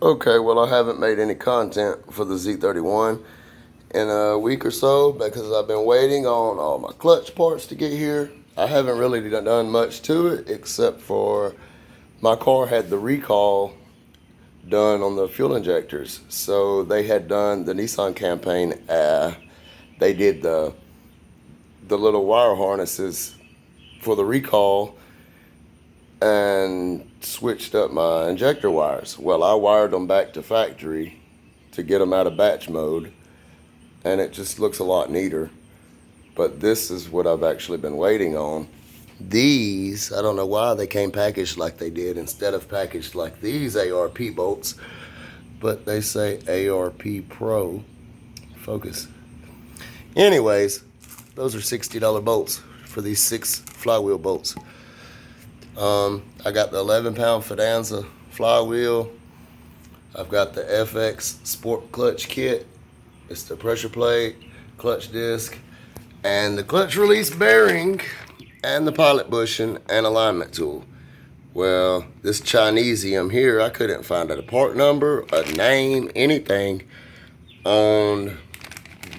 Okay, well, I haven't made any content for the Z31 in a week or so because I've been waiting on all my clutch parts to get here. I haven't really done much to it except for my car had the recall done on the fuel injectors. So they had done the Nissan campaign. They did the little wire harnesses for the recall and switched up my injector wires. Well, I wired them back to factory to get them out of batch mode, and it just looks a lot neater. But this is what I've actually been waiting on. These, I don't know why they came packaged like they did instead of packaged like these ARP bolts, but they say ARP Pro. Focus. Anyways, those are $60 bolts for these 6 flywheel bolts. I got the 11-pound Fidanza flywheel. I've got the FX Sport Clutch Kit. It's the pressure plate, clutch disc, and the clutch release bearing, and the pilot bushing and alignment tool. Well, this Chinesium here, I couldn't find a part number, a name, anything on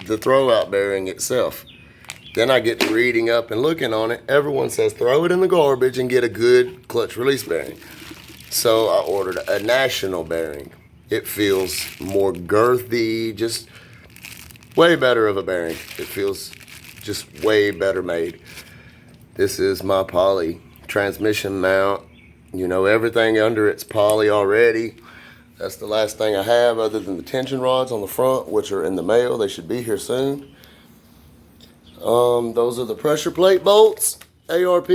the throwout bearing itself. Then I get to reading up and looking on it. Everyone says throw it in the garbage and get a good clutch release bearing. So I ordered a national bearing. It feels more girthy, just way better of a bearing. It feels just way better made. This is my poly transmission mount. You know, everything under it's poly already. That's the last thing I have other than the tension rods on the front, which are in the mail. They should be here soon. Those are the pressure plate bolts, ARP.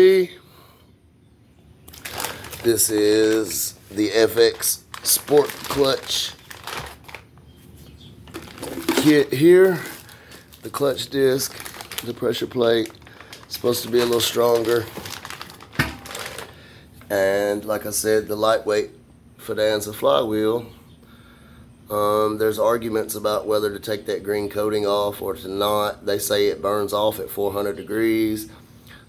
This is the FX Sport Clutch kit here. The clutch disc, the pressure plate, supposed to be a little stronger. And like I said, the lightweight Fidanza flywheel. There's arguments about whether to take that green coating off or to not. They say it burns off at 400 degrees.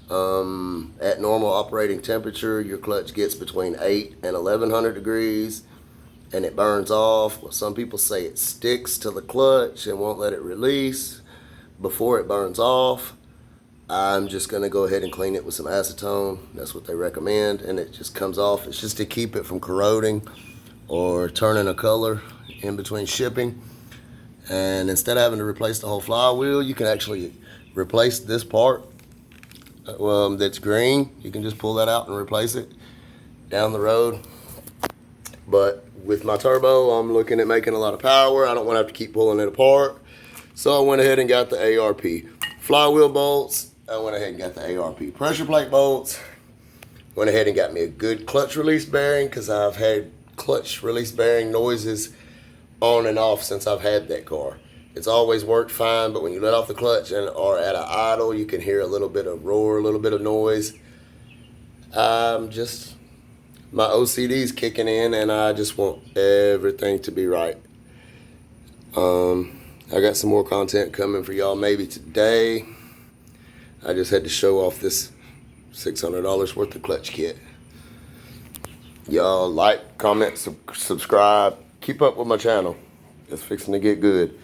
At normal operating temperature, your clutch gets between 8 and 1100 degrees and it burns off. Well, some people say it sticks to the clutch and won't let it release before it burns off. I'm just going to go ahead and clean it with some acetone. That's what they recommend, and it just comes off. It's just to keep it from corroding or turning a color in between shipping. And instead of having to replace the whole flywheel, you can actually replace this part that's green. You can just pull that out and replace it down the road. But with my turbo, I'm looking at making a lot of power. I don't want to have to keep pulling it apart. So I went ahead and got the ARP flywheel bolts. I went ahead and got the ARP pressure plate bolts. Went ahead and got me a good clutch release bearing because I've had clutch release bearing noises on and off since I've had that car. It's always worked fine, but when you let off the clutch and are at an idle, you can hear a little bit of roar, a little bit of noise. My OCD's kicking in and I just want everything to be right. I got some more content coming for y'all maybe today. I just had to show off this $600 worth of clutch kit. Y'all like, comment, subscribe. Keep up with my channel. It's fixing to get good.